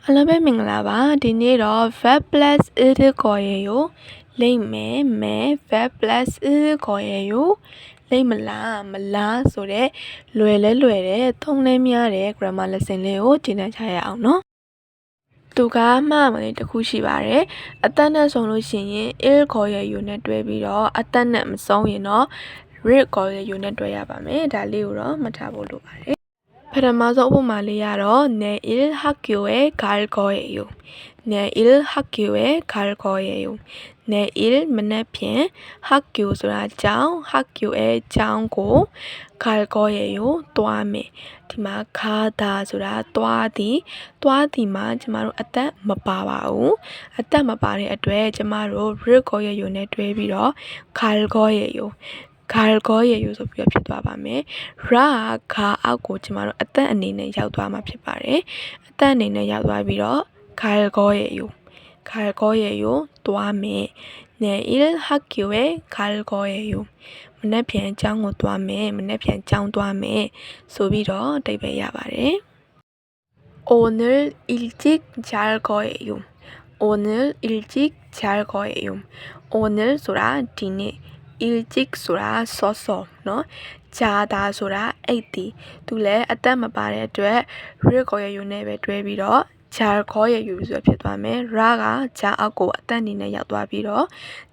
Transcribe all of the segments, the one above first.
အားလုံးပဲမင်္ဂလာပါဒီနေ့တော့ verb plus ed ခေါ်ရယ်ကိုလိမ့်မယ်မယ် verb plus ed ခေါ်ရယ်ကိုလိမ့်မလားမလားဆိုတဲ့လွယ်တဲ့သုံးလဲများတဲ့ grammar lesson လေးကိုကျင့်ကြရအောင်နော်သူကမှမလေးတစ်ခုရှိပါတယ်အသက်နဲ့ဆိုလို့ရှိရင် ed ခေါ်ရယ်ကိုနဲ့တွဲပြီးတော့အသက်နဲ့မဆုံးရင်တော့ read ခေါ်ရယ်ကိုနဲ့တွဲရပါမယ်ဒါလေးကိုတော့မှတ်ထားဖို့လိုပါတယ်ပထမဆုံးဥပမာလေးရတော့ 내일 학교에 갈 거예요. 내일 학교에 갈 거예요. 내일မနေ့ဖြင့် 학교ဆိုတာကျောင်း 학교에ကျောင်းကို갈 거예요. သွားမယ်ဒီမှာ가다ဆိုတာသွားသည်မှာကျမတို့အသက်မပါပါဘူးအသက်မပါတဲ့အတွက်ကျမတို့ read ခေါ်ရယ်နဲ့တွဲပြီးတော့갈 거예요. 갈 거예요ဆိုပြီးတော့ဖြစ်သွားပါမယ်။ ra ခါအောက်ကိုကျမတို့အသက်အနေနဲ့ရောက်သွားမှာဖြစ်ပါတယ်။အသက်အနေနဲ့ရောက်သွားပြီးတော့갈 거예요. 갈 거예요သွားမယ်။ 내일 학교에 갈 거예요. မနေ့ပြန်ကျောင်းကိုသွားမယ်။မနေ့ပြန်ကျောင်းသွားမယ်ဆိုပြီးတော့အဓိပ္ပာယ်ရပါတယ်။ 오늘 일찍 잘 거예요. 오늘 일찍 잘 거예요. 오늘ဆိုတာဒီနေ့일찍ဆိုတာစောစောเนาะ자다ဆိုတာအိတ်တီသူလည်းအသက်မပါတဲ့အတွက် read ခေါ်ရယူနဲ့ပဲတွဲပြီးတော့잘ခေါ်ရယူဆိုဖြစ်သွားမယ်raကဂျာအောက်ကိုအသက်အနေနဲ့ရောက်သွားပြီးတော့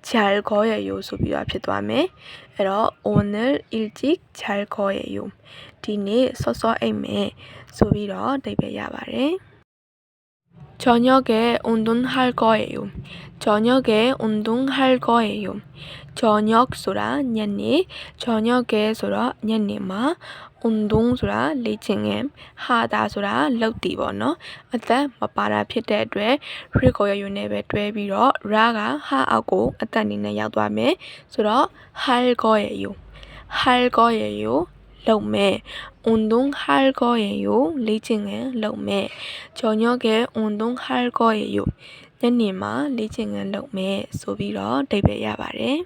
잘ခေါ်ရယူဆိုပြီးတော့ဖြစ်သွားမယ်အဲ့တော့ 오늘 일찍 잘 거예요ဒီနေ့စောစောအိတ်မယ်ဆိုပြီးတော့အဓိပ္ပာယ်ရပါတယ်저녁에 운동할 거예요. 저녁에 운동할 거예요. 저녁ဆိုတာညနေ 저녁에ဆိုတာညနေမှာ 운동ဆိုတာလေ့ကျင့်ခန်း 하다ဆိုတာလုပ်တည်ပေါ့နော်အသက်မပါတာဖြစ်တဲ့အတွက် read ခေါ်ရယူနဲ့ပဲတွဲပြီးတော့ ra က ha အောက်ကိုအသက်အနေနဲ့ရောက်သွားမယ်ဆိုတော့ 할 거예요. 할 거예요. လုပ်မယ်운동할 거예요.လေ့ကျင့်ခန်းလုပ်မယ်저녁에 운동할 거예요. ညနေမှာလေ့ကျင့်ခန်းလုပ်မယ်ဆိုပြီးတော့အဓိပ္ပာယ်ရပါတယ်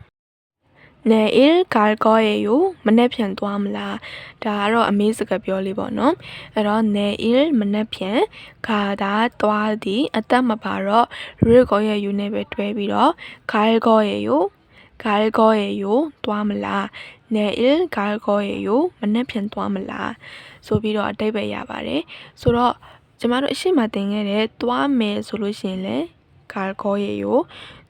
내일 갈 거예요. မနေ့ပြန်သွားမလားဒါကတော့အမေးစကားပြောလေးပေါ့နော်အဲ့တော့ 내일 မနေ့ပြန် 가다 သွားသည်အသက်မပါတော့ read ခေါ်ရယူနဲ့ပဲတွဲပြီးတော့갈 거예요. 갈 거예요. သွားမလား 내일 갈 거예요. မနေ့ပြန်သွားမလားဆိုပြီးတော့အဓိပ္ပာယ်ရပါတယ်ဆိုတော့ကျမတို့အရှိမသင်ခဲ့တဲ့သွားမယ်ဆိုလို့ရှိရင်လည်း 갈 거예요.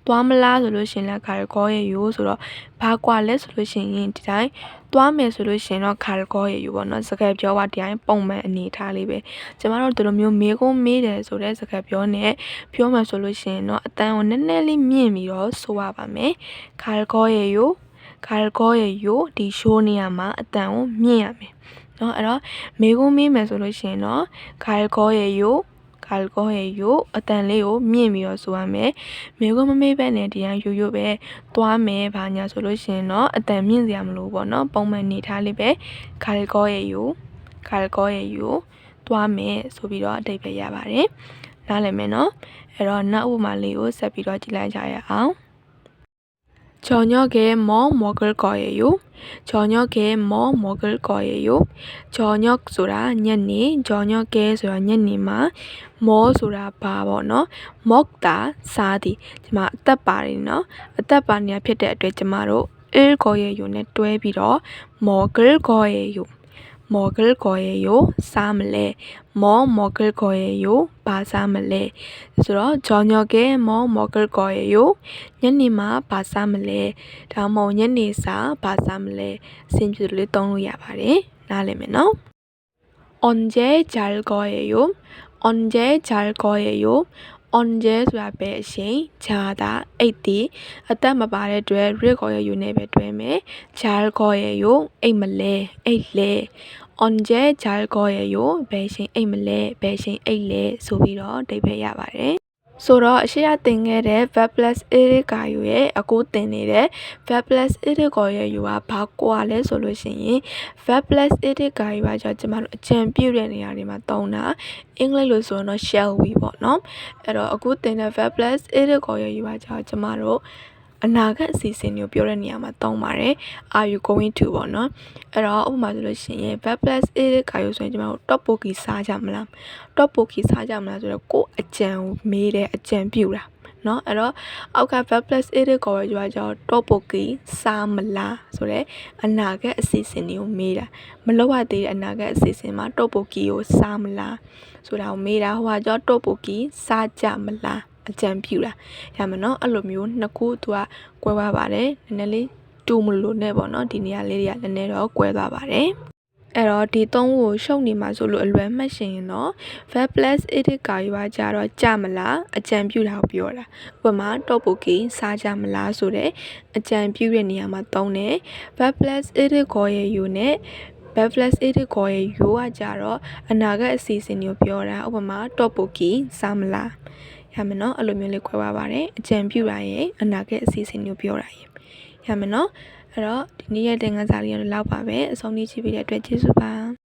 သွားမလားဆိုလို့ရှိရင်လည်း갈 거예요.ဆိုတော့ဘာကွာလဲဆိုလို့ရှိရင်ဒီတိုင်းသွားမယ်ဆိုလို့ရှိရင်တော့갈 거예요. ပေါ့နော်စကားပြောပါဒီတိုင်းပုံမှန်အနေထားလေးပဲကျမတို့ဒီလိုမျိုးမေးခွန်းမေးတယ်ဆိုတဲ့စကားပြောနဲ့ပြောမှဆိုလို့ရှိရင်တော့အတန်ကိုနည်းနည်းလေးမြင့်ပြီးတော့ဆိုရပါမယ်갈 거예요. 갈 거예요. ဒီရှိုးနေရာမှာအတန်ကိုမြင့်ရမယ်နော်အဲ့တော့မေးခွန်းမေးမယ်ဆိုလို့ရှိရင်တော့갈 거예요. 갈 거예요. အတန်လေးကိုမြင့်ပြီးတော့ဆိုရမယ်မေးခွန်းမမေးဘဲနဲ့ဒီတိုင်းရိုးရိုးပဲသွားမယ်ဘာညာဆိုလို့ရှိရင်တော့အတန်မြင့်စရာမလိုပေါ့နော်ပုံမှန်နေထားလေးပဲ갈 거예요. 갈 거예요. သွားမယ်ဆိုပြီးတော့အဓိပ္ပာယ်ရပါတယ်နားလည်မယ်နော်အဲ့တော့နောက်ဥပမာလေးကိုဆက်ပြီးတော့ကြည့်လိုက်ကြရအောင်저녁에 뭐 먹을 거예요? 저녁에 뭐 먹을 거예요? 저녁ဆိုတာညနေ 저녁에ဆိုတာညနေမှာ 뭐ဆိုတာဘာပေါ့နော် 먹다 စားသည်ဒီမှာအသက်ပါတယ်နော်အသက်ပါနေဖြစ်တဲ့အတွက်ကျမတို့ 을 거예요 နဲ့တွဲပြီးတော့ 먹을 거예요. 먹을 거예요. စားမလဲ 뭐 먹을 거예요. ဘာစားမလဲဆိုတော့ 저녁에 뭐 먹을 거예요. ညနေမှာဘာစားမလဲဒါမှမဟုတ်ညနေစာဘာစားမလဲအဆင်ပြေလို့သုံးလို့ရပါတယ်နားလည်မယ်နော်언제 잘 거예요. 언제 잘 거예요. 언제ဆိုတာပဲအချိန် 자다 အိတ်တီအသက်မပါတဲ့အတွက် read ခေါ်ရယူနေပဲတွဲမယ်잘 거예요. အိတ်မလဲအိတ်လဲ 언제 잘 거예요. ဘယ်ချိန်အိတ်မလဲဘယ်ချိန်အိတ်လဲဆိုပြီးတော့အဓိပ္ပာယ်ရပါတယ်ဆိုတော့အရှိရသင်ခဲ့တဲ့ verb plus ed ကာယူရဲ့အခုသင်နေတဲ့ verb plus ed ကိုရဲ့ယူကဘာကွာလဲဆိုလို့ရှိရင် verb plus ed ကာယူကကျမတို့အကြံပြုတဲ့နေရာတွေမှာသုံးတာအင်္ဂလိပ်လို့ဆိုရင်တော့ shall we ပေါ့နော်အဲ့တော့အခုသင်တဲ့ verb plus ed ကိုရဲ့ယူကကျမတို့ အနာဂတ်အစီအစဉ်တွေကိုပြောတဲ့နေရာမှာသုံးပါတယ် are you going to ပေါ့နော်အဲ့တော့ဥပမာဆိုလို့ရှိရင် verb plus is ခါရိုးဆိုရင်ကျွန်တော်တို့ tteokbokki စားကြမလား tteokbokki စားကြမလားဆိုတော့ကိုယ်အကြံကိုမေးတယ်အကြံပြုတာနော်အဲ့တော့အောက်က verb plus is ကိုရွာကြော tteokbokki စားမလားဆိုတော့အနာဂတ်အစီအစဉ်တွေကိုမေးတာမလောက်ရသေးတဲ့အနာဂတ်အစီအစဉ်မှာ tteokbokki ကိုစားမလားဆိုတာကိုမေးတာဟိုကကြော tteokbokki စားကြမလားအကြံပြုတာရမယ်နော်အဲ့လိုမျိုးနှစ်ခုသူကကွဲသွားပါတယ်နည်းနည်းလေးတူမလို့နဲ့ပေါ့နော်ဒီနေရာလေးတွေကနည်းနည်းတော့ကွဲသွားပါတယ်အဲ့တော့ဒီသုံးခုကိုရှုပ်နေမှာဆိုလို့အလွယ်မှတ်ရှင်ရင်တော့ verb plus is ကာရွာကြတော့ကြမလားအကြံပြုတာကိုပြောတာဥပမာ tteokbokki စားကြမလားဆိုတဲ့အကြံပြုတဲ့နေရာမှာသုံးတယ် verb plus is ကိုရယူနဲ့ verb plus is ကိုရယူကကြတော့အနာဂတ်အစီအစဉ်ကိုပြောတာဥပမာ tteokbokki စားမလားရမယ်နော်အဲ့လိုမျိုးလေးခွဲပါပါတယ်အကြံပြုတာရဲ့အနာဂတ်အစီအစဉ်ကိုပြောတာရဲ့ရမယ်နော်အဲ့တော့ဒီနေ့ရဲ့သင်ခန်းစာလေးကတော့လောက်ပါပဲအဆုံးထိကြည့်ပြီးတဲ့အတွက်ကျေးဇူးပါ